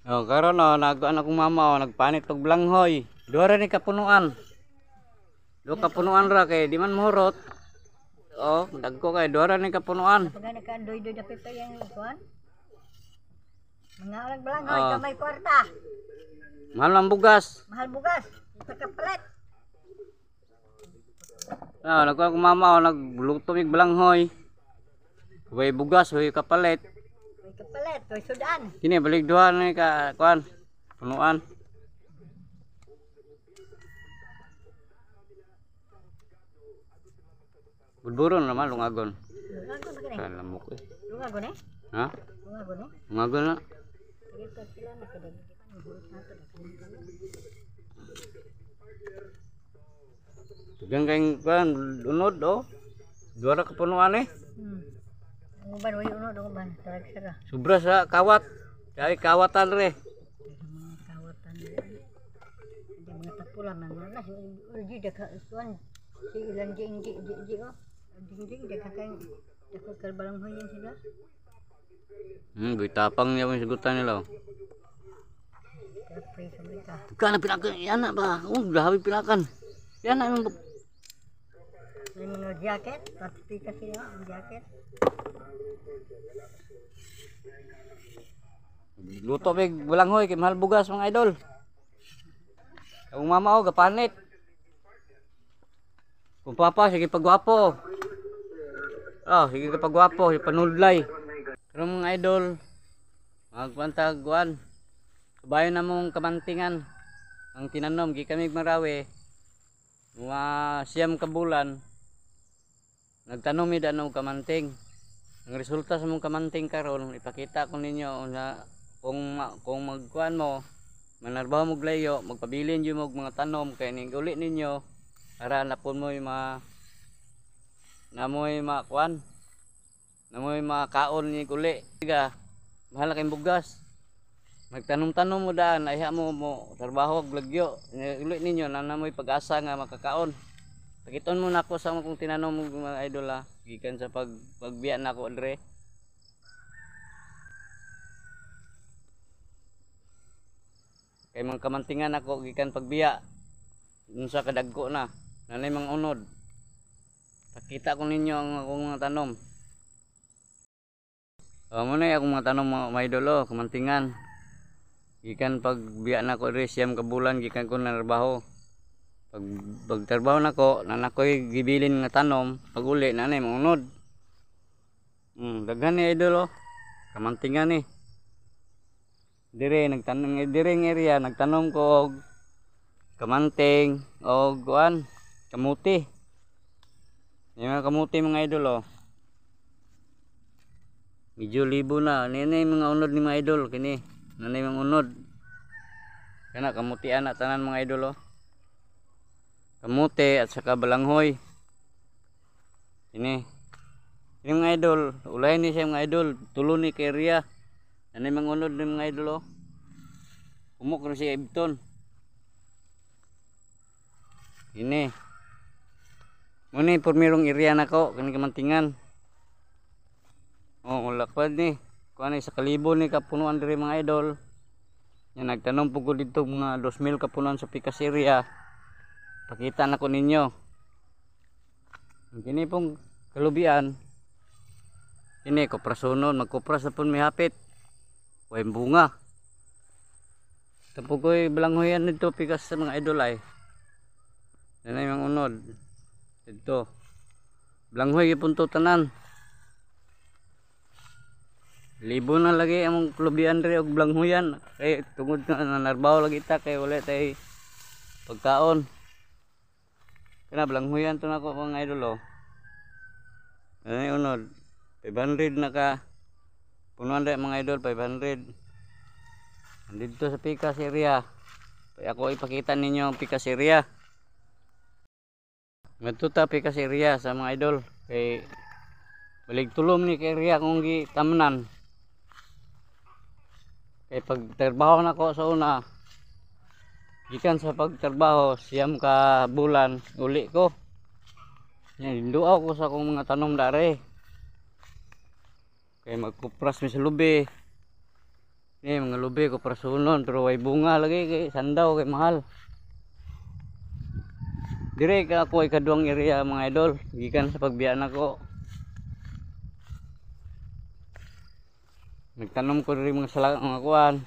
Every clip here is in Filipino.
Oh, karon oh, nag-ano akong mama oh, nagpanit og blanghoy. Duha ra ni kapunuan. Duha kapunuan ra kay di man mahurot. Oh, dagko kay duha ra ni kapunuan. Kapag nagka-doy-doy na pipay yung kuhan. Mga olag balanghoy, Oh, kamay kwarta. mahal ang bugas. Mahal bugas. Ito kapalit. Ah, nagkuha akong mama oh, nagluto mig blanghoy. Way bugas, way kapalit. May kapalit, may sudan. Kini balik duha ni ka kuan. Punuan. Budburon naman lungagon. Lungago na gani. Kalamok eh. Lungago na. Ha? Lungago na. Lungagon na. Sige pa sila na kada di pa ni buhat nato na kanang. Tugang kayong kuan unod oh. Duha ra ka punuan eh. Ang uban way uno dong uban tarag sira. Sobra sa kawat. Kay kawatan re. Mga kawatan nila. Hindi mga tapulan man na. Uji deka kuan. Si ilan jing oh. Ding deka kay deka kalbalang hoyan sila. Bitapang niya yung sagutan nila. Kapre sa mereka. Kana pinakan yan na ba? Grabe pinakan. Yan na yung May mga jacket, pati kasi ang jacket. luto big bulanghoy kay mahal bugas mga idol. Ang mama oh gapanit. Kung papa sige pagwapo. Oh, sige pagwapo, panudlay. Pero mga idol, magpantag kuan. Kabayo na mong kamantingan. Ang tinanom gi kami Marawi. Mga siyam ka bulan. Nagtanom mi daw kamanting. Ang resulta sa mong kamanting karon ipakita ko ninyo na kung magkuan mo manarbaho mo glayo, magpabilin yung mga tanom kay ning uli ninyo para napon mo yung mga namoy makuan. Namoy makaon ni uli. Tiga, mahal kayong bugas. Magtanom-tanom mo daan, ayha mo trabaho og lagyo. Uli ninyo na namoy pag-asa nga makakaon. Pakiton mo nako sa akong tinanom mga idol ha. Gikan sa pagbiya nako dre. Kay mga kamantingan ako gikan pagbiya. Unsa kadagko na. Nanay mga unod. Pakita ko ninyo ang akong mga tanom. Muna akong mga tanom mga idol oh, kamantingan. Gikan pagbiya nako dre siyam ka bulan gikan ko narbaho. Pagtrabaho nako nanakoy gibilin nga tanom pag uli nanay maunod. Daghan ni idol oh. Kamantingan ni. Dire nagtanom dire ng area nagtanom ko og kamanting og kuan kamuti. Yung mga kamuti mga idol oh. Medyo libo na. Nanay mga unod ni mga idol kini. Nanay mga unod. Kana kamuti ana tanan mga idol oh. Kamote at saka balanghoy. Ini mga idol, ulay ni siya mga idol, tulo ni area. Ano yung mga unod ni mga idol oh. Umok na siya ibton. Ini. Muna pormirong area na ko, kani kamantingan. Oh, ulakpad ni. Kuha ni sa kalibo ni kapunuan diri mga idol. Yan nagtanong po ko dito mga 2,000 kapunuan sa pikas area. Pakita na ko ninyo. Kini pong kalubian. Kini koprasonon, magkopras na po may hapit. Way bunga. Tapos ko'y balanghoyan nito pikas sa mga idol ay. Yan ay mga unod. Ito. Balanghoy ipunto tanan. Libo na lagi ang kalubian rin og balanghoyan. Kaya tungod na nanarbaho lagi ta kaya wala tayo pagkaon. Kena balanghoyan to nako mga idol oh. Ano unod? 500 na ka. Punuan rin mga idol 500. Dito sa pikas area. Kaya ako ipakita ninyo ang pikas area. Ngadto ta pikas area sa mga idol. Kay balik tulom ni kay area kung gitamnan. Kay pagtrabaho nako sa una gikan sa pagtrabaho siyam ka bulan uli ko. Yan duaw ko sa akong mga tanom dare. Kay magkupras mi sa lubi. Ni mga lubi ko prasunon pero way bunga lagi kay sandaw kay mahal. Dire ka ako ay kaduang area mga idol, gikan sa pagbiya nako. Nagtanom ko rin mga salak mga kuan.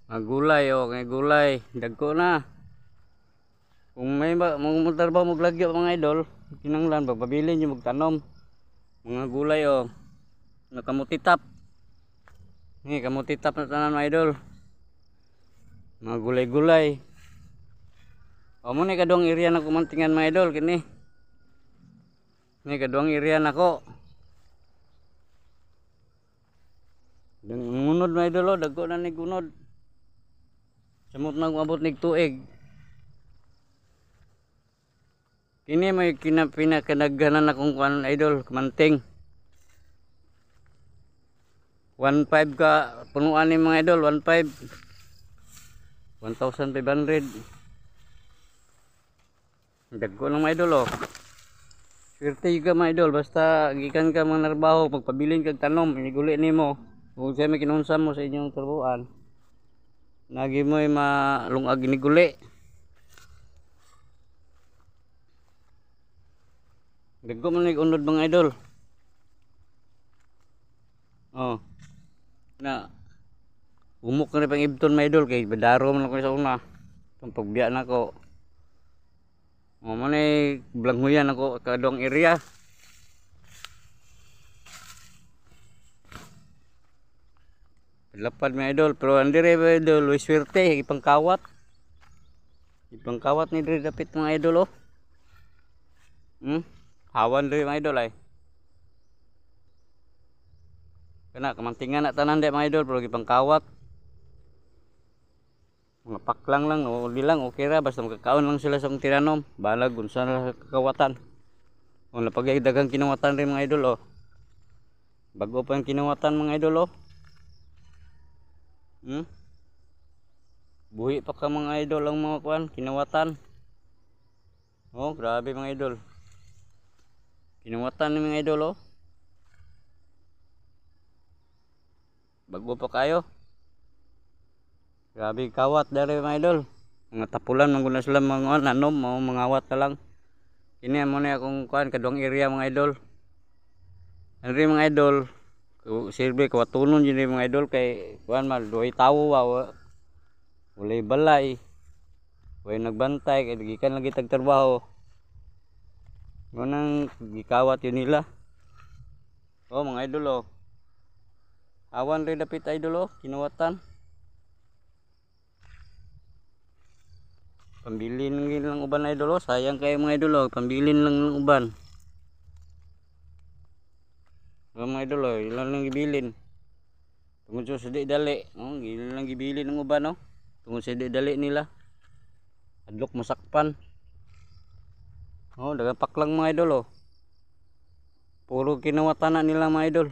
Mga gulay kay gulay, dagko na. Kung may mga ba maglagyo mga idol, kinanglan pagpabilin yung magtanom. Mga gulay nakamutitap. Ni kamutitap na tanan mga idol. Mga gulay-gulay. Mo ni kaduang area na kumantingan mga idol kini. Ni kaduang area nako. Ngunod mga idol dagko na ni gunod. Samot nang abot nig tuig. Kini may pinakadaghanan akong kuan idol kumanting. 1.5 ka punuan ni mga idol, 1.5. 1,500. Dagko ng mga idol Swerte ka mga idol basta gikan ka mga narbaho pagpabilin kag tanom iniguli nimo. Kung siya may kinunsa mo sa inyong trabuhan. Nagi mo malungag iniguli. Dagko man unod mga idol. Na umok na rin pang ibton mga idol kay badaro man ako sa una. Itong pagbiya na ko. Manay blanghuyan ako kaduang area. Lapad mga idol pero andire mga idol way swerte ipangkawat. Ipangkawat ni dire dapit mga idol Hawan dire mga idol ay. Kana kamantingan na tanan de mga idol pero ipangkawat. Mga paklang lang o di lang okay ra basta magkakaon lang sila sa kong tinanom. Balag unsa na kakawatan. Napagdagang kinawatan rin mga idol Bago pa yung kinawatan mga idol Buhi pa ka mga idol ang mga kuan kinawatan. Grabe mga idol. Kinawatan ni mga idol Bago pa kayo. Grabe kawat dari mga idol. Mga tapulan mangguna sila mga nanom, mga awat na lang. Ini mo na akong kuan kaduang area mga idol. Andri mga idol, silbi kawatunon yun mga idol kay kuan mal duhay tawo walay balay. Way nagbantay kay gikan lagi tagtrabaho. Ngunang gikawat yun nila. Mga idol Awan rin dapit idol kinawatan. Pambilin lang uban idol sayang kayo mga idol pambilin lang ng uban. Mga idol ilan lang gibilin. Tungod sa di dali, ilan lang gibilin ng uban Tungod sa di dali nila. Adlok masakpan. Dagang paklang mga idol Puro kinawatan na nila mga idol.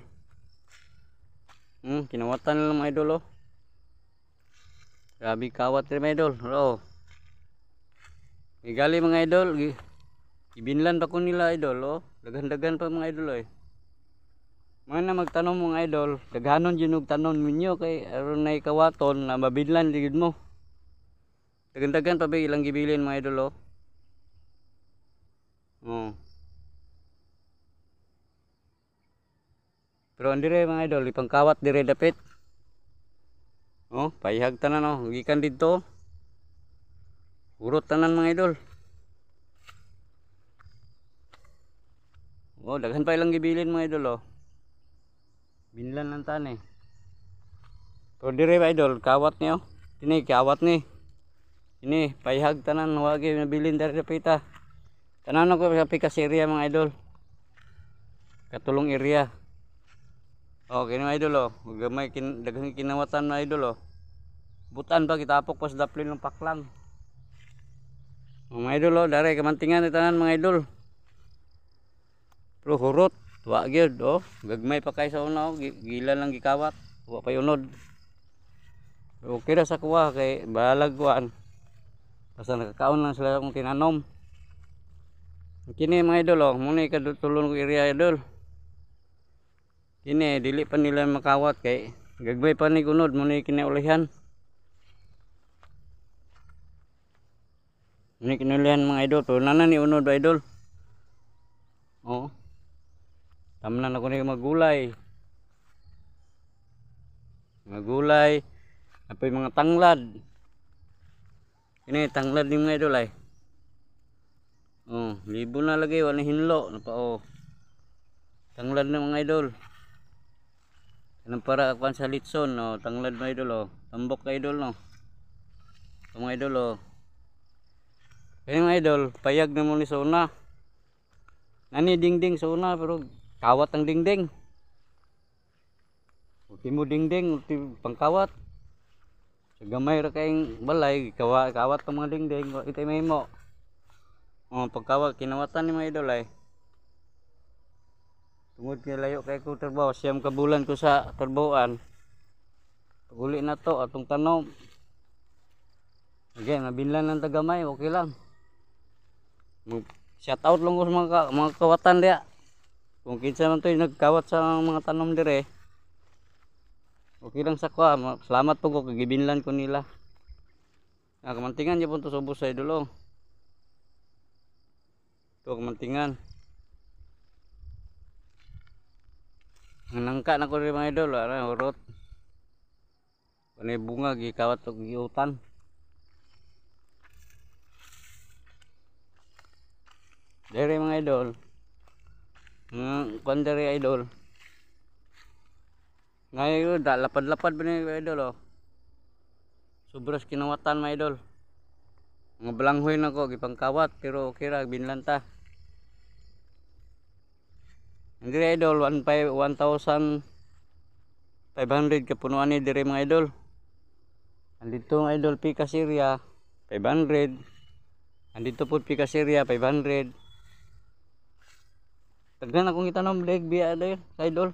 Kinawatan nila mga idol Grabe kawat rin mga idol. Igali mga idol, ibinlan pa ko nila idol Dagan-dagan pa mga idol Mana magtanom mga idol, daghanon yun og tanom ninyo kay aron na ikawaton na mabinlan digid mo. Dagan-dagan pa ba ilang gibilin mga idol Pero andire mga idol, ipangkawat dire dapit. Paihag tanan gikan didto. Urot tanan mga idol. Daghan pa ilang gibilin mga idol Binlan lang tani. Pero dire mga idol, kawat niyo. Ini kawat ni. Ini paihag tanan wagi nabilin dari dapita. Tanan ko sa pikas area mga idol. Katulong area. Kini mga idol gamay daghang kinawatan mga idol Butan pa kitapok pas daplin ng paklang. Mga idol dari kamantingan ni tanan mga idol. Pero hurot, wa gyud gagmay pa kay sa una gila lang gikawat, wa pa unod. Okay ra sa kuha kay balag kuan. Basta nakakaon lang sila kung tinanom. Kini mga idol muna kadutulon ko area idol. Kini dili pa nila makawat kay Gagmay pa ni kunod mo ni kinaulihan. Ni kinaulihan mga idol. Pero nana ni unod ba idol? Oo. Tamnan ako ni magulay. Mga gulay. Apoy mga tanglad. Ini tanglad ni mga idol ay. Oh, libo na lagi wala hinlo napa oh. Tanglad na mga idol. Anong para akuan sa litson no, tanglad mga idol oh. Tambok ka idol no. So, mga idol oh. Kaya mga idol, payag na mo ni sa una. Nani dingding sa una pero kawat ang dingding. Ultimo dingding, ultimo pangkawat. Sa gamay ra kayong balay, kawat ang mga dingding, itay may mo. Oh, pagkawat kinawatan ni mga idol ay. Tungod kay layo kay ko trabaho, siyam ka bulan ko sa trabahoan. Pag-uli na to atong tanom. Again, mabinlan ng tagamay, okay lang. Shout out lang ko sa mga kawatan diya. Kung kinsa man to yung nagkawat sa mga tanom dire. Okay lang sa kwa, salamat po ko kagibinlan ko nila. Kamantingan niya po to sa ubos sa idol oh. Ito kamantingan. Nangka na ko rin mga idol, urot. Panay bunga, gikawat o giutan. Dere mga idol. Kung dere idol. Ngayon, lapad-lapad ba mga idol oh. Sobras kinawatan mga idol. Mga balanghoy na ko, gipangkawat, pero okay ra, binlanta. Hindi idol, 1,500 kapunuan ni dire mga idol. Andito mga idol, Pika Syria, 500. Andito po Pika Syria, 500. Tagdan akong itanom, leg biya dahil, sa idol.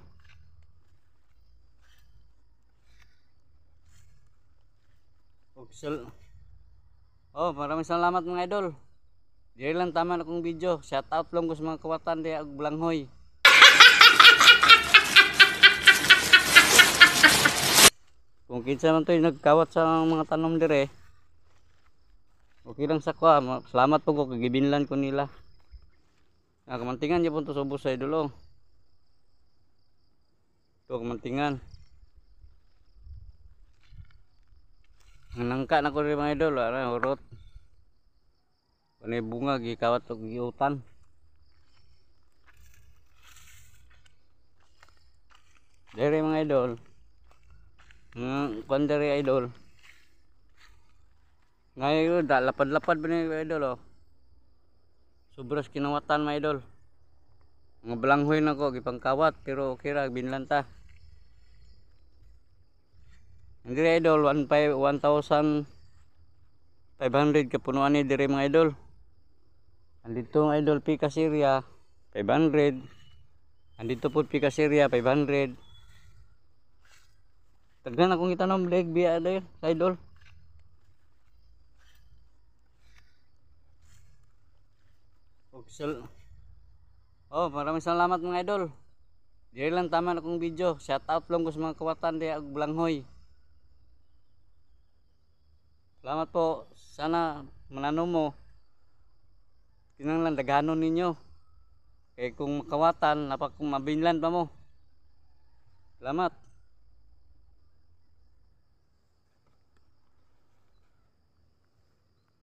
Oh, maraming salamat mga idol. Diri lang tama akong video. Shout out lang ko sa mga kawatan diya og balanghoy. Kung kinsa man to yung nagkawat sa mga tanom dire. Okay lang sa kwa. Salamat po ko kagibinlan ko nila. Kamantingan niya po to sa ubos sa idol oh. Ito kamantingan. Nangka na ko rin mga idol, urot. Panay bunga, gikawat o giutan. Dere mga idol. Kung dere idol. Ngayon, lapad-lapad ba mga idol oh. Sobras kinawatan mga idol. Mga balanghoy na ko, gipangkawat, pero okay ra, binlanta. Hindi idol, 1,500 kapunuan ni dire mga idol. Andito mga idol, Pika Syria, 500. Andito po Pika Syria, 500. Tagdan akong itanom, leg biya dahil, sa idol. Oh, maraming salamat mga idol. Diri lang tama akong video. Shout out lang ko sa mga kawatan diya og balanghoy. Salamat po. Sana manano mo. Kinanglan daghanon ninyo. Kaya kung makawatan, napak mabinlan pa mo. Salamat.